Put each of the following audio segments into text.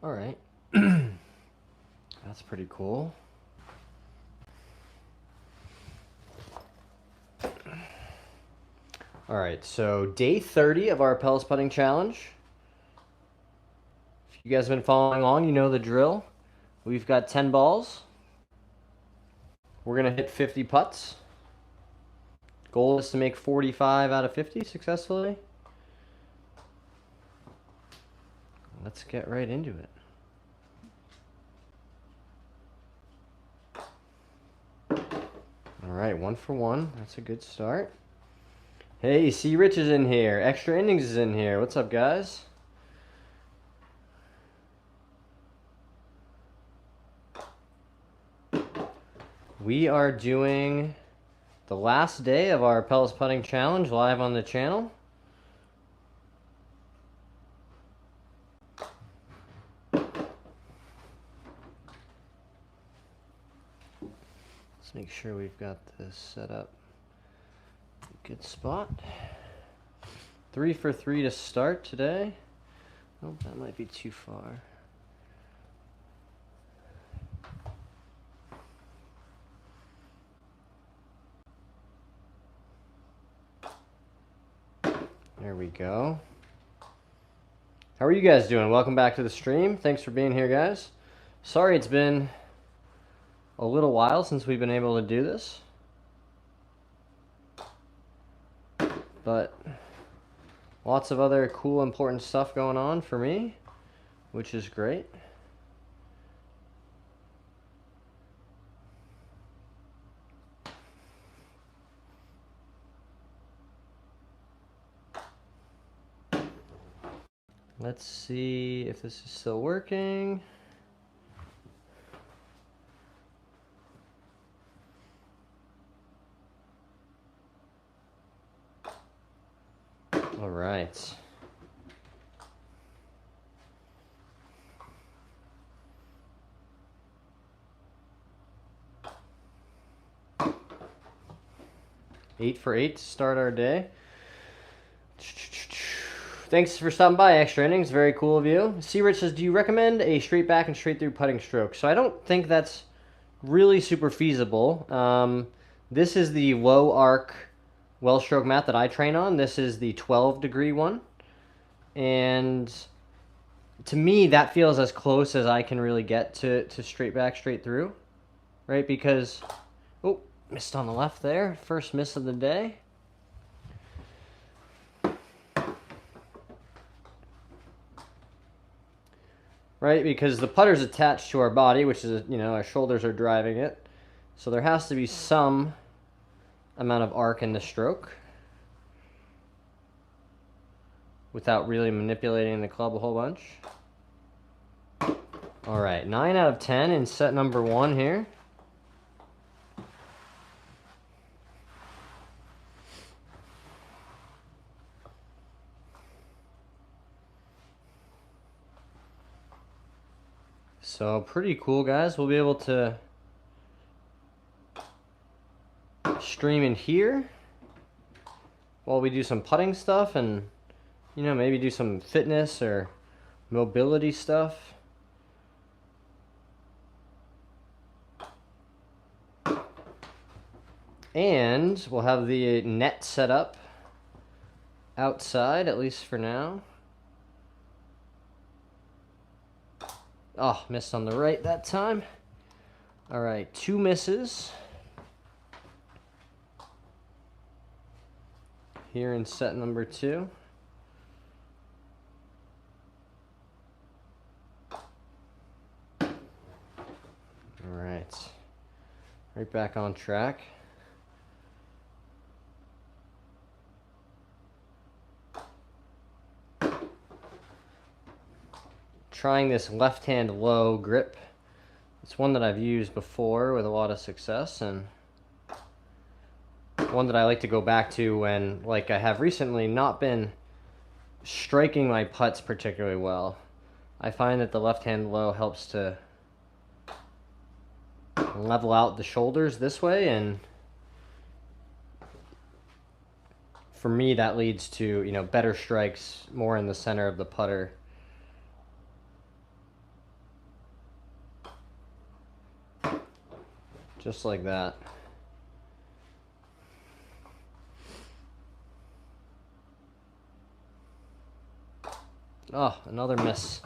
All right. That's pretty cool. All right, so day 30 of our Apelles Putting Challenge. If you guys have been following along, you know the drill. We've got 10 balls. We're going to hit 50 putts. Goal is to make 45 out of 50 successfully. Let's get right into it. All right, 1 for 1. That's a good start. Hey, C. Rich is in here. Extra Innings is in here. What's up, guys? We are doing the last day of our Apelles Putting Challenge live on the channel. Let's make sure we've got this set up. Good spot. 3 for 3 to start today. Oh, that might be too far. There we go. How are you guys doing? Welcome back to the stream. Thanks for being here, guys. Sorry it's been a little while since we've been able to do this. But lots of other cool, important stuff going on for me, which is great. Let's see if this is still working. All right. Eight for 8 to start our day. Thanks for stopping by, Extra Innings. Very cool of you. C. Rich says, do you recommend a straight back and straight through putting stroke? So I don't think that's really super feasible. This is the low arc well stroke mat that I train on. This is the 12-degree one. And to me, that feels as close as I can really get to straight back, straight through. Right? Because, oh, missed on the left there. First miss of the day. Right, because the putter's attached to our body, which is, our shoulders are driving it. So there has to be some amount of arc in the stroke without really manipulating the club a whole bunch. All right, 9 out of 10 in set number 1 here. So pretty cool, guys. We'll be able to stream in here while we do some putting stuff and, maybe do some fitness or mobility stuff. And we'll have the net set up outside, at least for now. Oh, missed on the right that time. All right, 2 misses here in set number 2. All right, right back on track. Trying this left-hand low grip. It's one that I've used before with a lot of success, and one that I like to go back to when, like I have recently, not been striking my putts particularly well. I find that the left-hand low helps to level out the shoulders this way, and for me that leads to, better strikes more in the center of the putter. Just like that. Oh, another miss.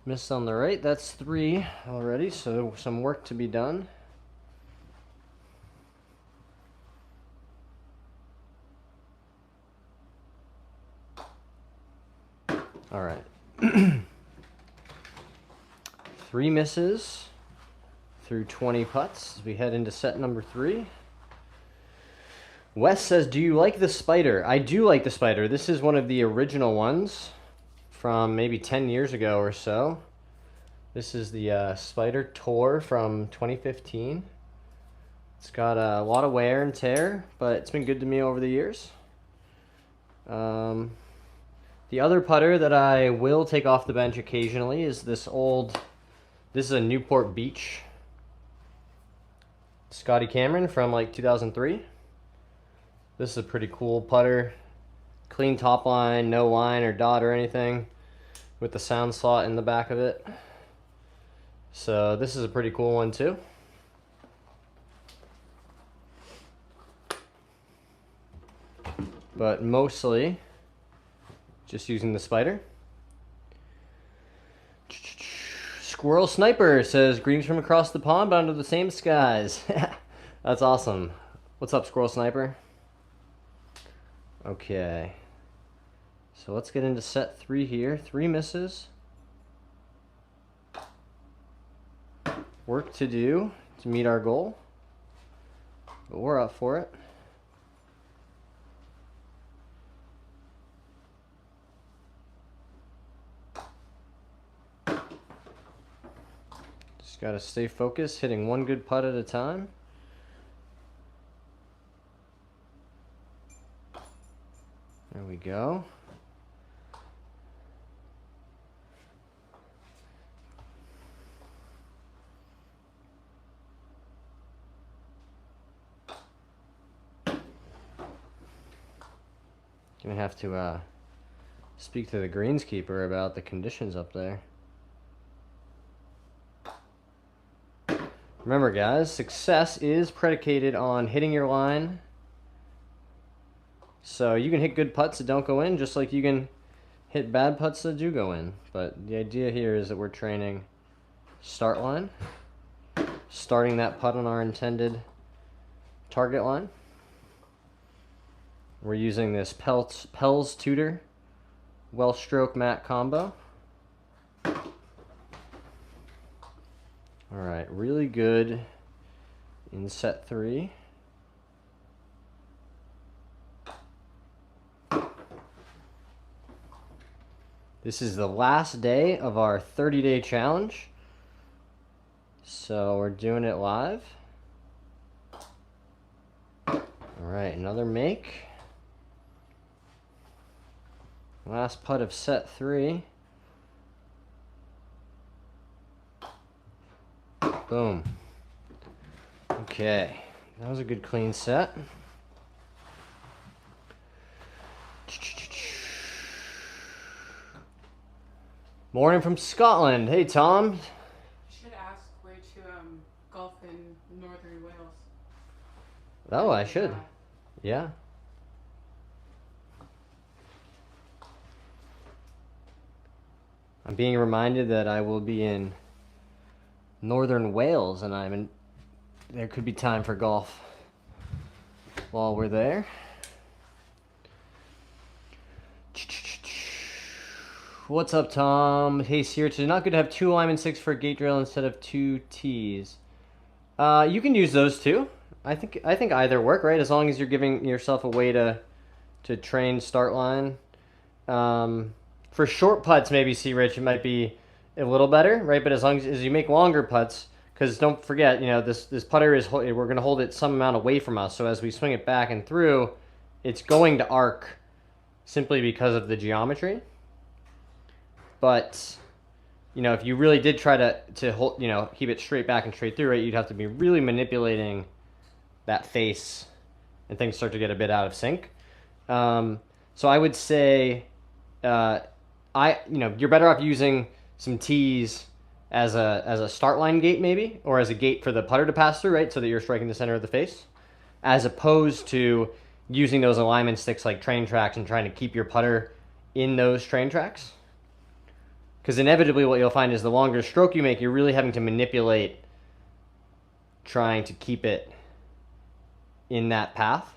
Missed on the right. That's 3 already, so some work to be done. All right. 3 misses through 20 putts as we head into set number 3. Wes says, do you like the Spider? I do like the Spider. This is one of the original ones from maybe 10 years ago or so. This is the Spider Tour from 2015. It's got a lot of wear and tear, but it's been good to me over the years. The other putter that I will take off the bench occasionally is this is a Newport Beach Scotty Cameron from like 2003. This is a pretty cool putter. Clean top line, no line or dot or anything, with the sound slot in the back of it. So this is a pretty cool one too. But mostly just using the Spider. Squirrel Sniper says, greetings from across the pond, but under the same skies. That's awesome. What's up, Squirrel Sniper? Okay. So let's get into set 3 here. 3 misses. Work to do to meet our goal. But we're up for it. Just got to stay focused, hitting one good putt at a time. There we go. Gonna have to speak to the greenskeeper about the conditions up there. Remember guys, success is predicated on hitting your line. So you can hit good putts that don't go in, just like you can hit bad putts that do go in. But the idea here is that we're training start line, starting that putt on our intended target line. We're using this Pels Tudor Welsh Stroke mat combo. All right, really good in set 3. This is the last day of our 30-day challenge. So we're doing it live. All right, another make. Last putt of set 3. Boom. Okay, that was a good clean set. Morning from Scotland. Hey, Tom. You should ask where to golf in Northern Wales. Oh, I should. Yeah. I'm being reminded that I will be in Northern Wales, and there could be time for golf while we're there. What's up, Tom? Hey, Sirich, it's not good to have 2 Lyman 6 for a gate drill instead of 2 tees. You can use those too. I think either work, right? As long as you're giving yourself a way to train start line. For short putts, maybe Rich, it might be a little better, right? But as long as you make longer putts, because don't forget, you know, this putter we're going to hold it some amount away from us. So as we swing it back and through, it's going to arc simply because of the geometry. But, you know, if you really did try to hold, you know, keep it straight back and straight through, right, you'd have to be really manipulating that face, and things start to get a bit out of sync. So I would say, you're better off using some tees as a start line gate maybe, or as a gate for the putter to pass through, right? So that you're striking the center of the face, as opposed to using those alignment sticks like train tracks and trying to keep your putter in those train tracks. Because inevitably what you'll find is the longer stroke you make, you're really having to manipulate trying to keep it in that path.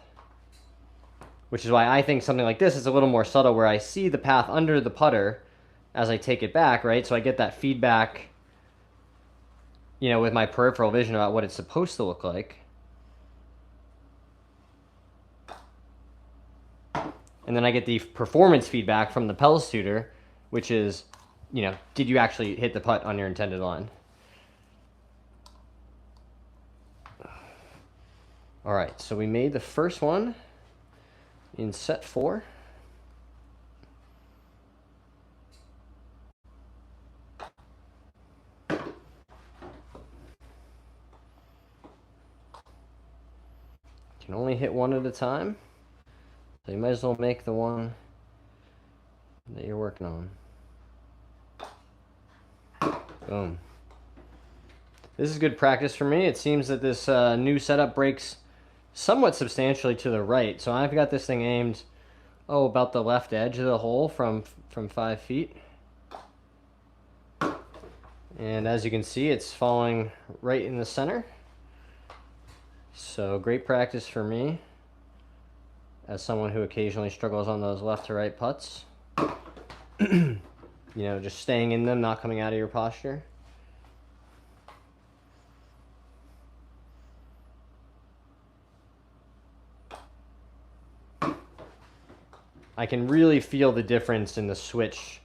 Which is why I think something like this is a little more subtle, where I see the path under the putter as I take it back, right? So I get that feedback, with my peripheral vision about what it's supposed to look like. And then I get the performance feedback from the Pels tutor, which is, did you actually hit the putt on your intended line? All right, so we made the first one in set 4. Can only hit one at a time, so you might as well make the one that you're working on. Boom. This is good practice for me. It seems that this new setup breaks somewhat substantially to the right, so I've got this thing aimed, about the left edge of the hole from 5 feet. And as you can see, it's falling right in the center. So great practice for me as someone who occasionally struggles on those left to right putts. Just staying in them, not coming out of your posture. I can really feel the difference in the switch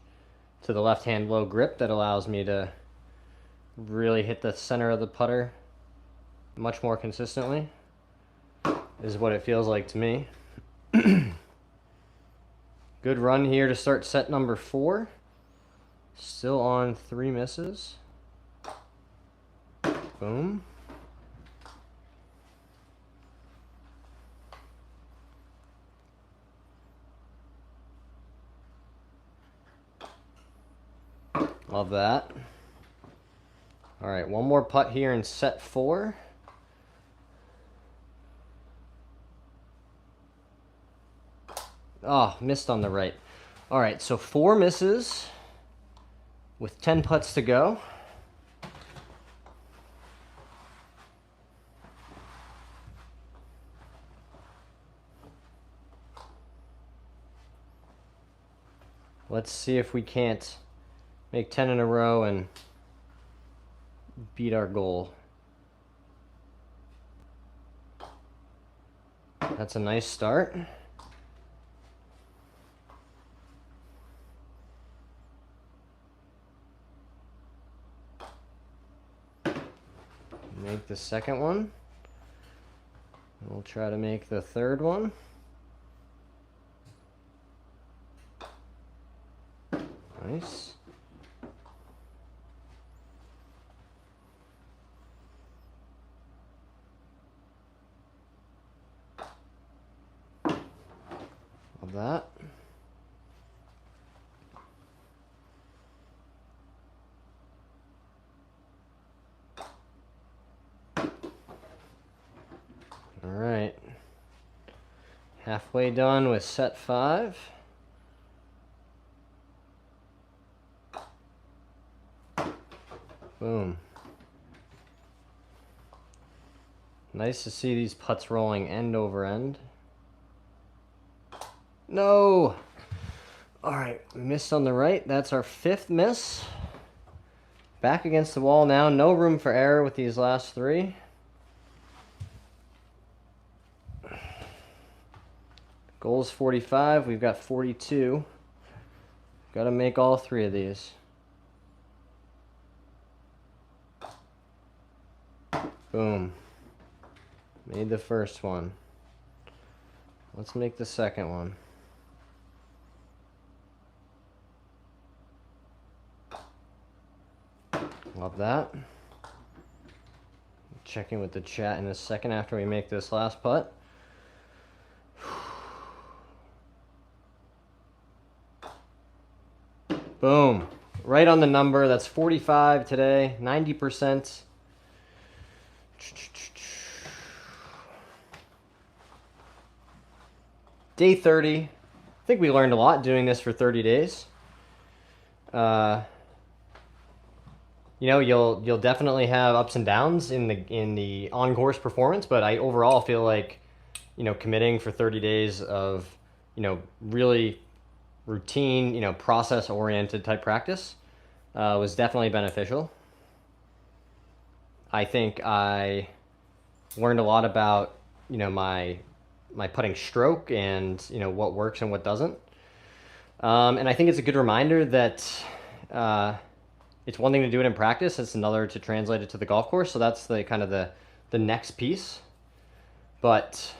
to the left-hand low grip that allows me to really hit the center of the putter much more consistently, is what it feels like to me. Good run here to start set number 4. Still on 3 misses. Boom. Love that. All right, one more putt here in set 4. Oh, missed on the right. All right, so 4 misses with 10 putts to go. Let's see if we can't make 10 in a row and beat our goal. That's a nice start. Make the second one. We'll try to make the third one. Nice. Love that. All right. Halfway done with set 5. Boom. Nice to see these putts rolling end over end. No! Alright, we missed on the right. That's our 5th miss. Back against the wall now. No room for error with these last 3. Goal's 45. We've got 42. Got to make all 3 of these. Boom. Made the first one. Let's make the second one. Love that. Checking with the chat in a second after we make this last putt. Boom. Right right on the number. That's 45 today, 90%. Day 30. I think we learned a lot doing this for 30 days. You know, you'll definitely have ups and downs in the on-course performance, but I overall feel like, you know, committing for 30 days of, you know, really routine, you know, process-oriented type practice was definitely beneficial. I think I learned a lot about, you know, my putting stroke and, you know, what works and what doesn't. And I think it's a good reminder that it's one thing to do it in practice, it's another to translate it to the golf course. So that's the kind of the next piece. But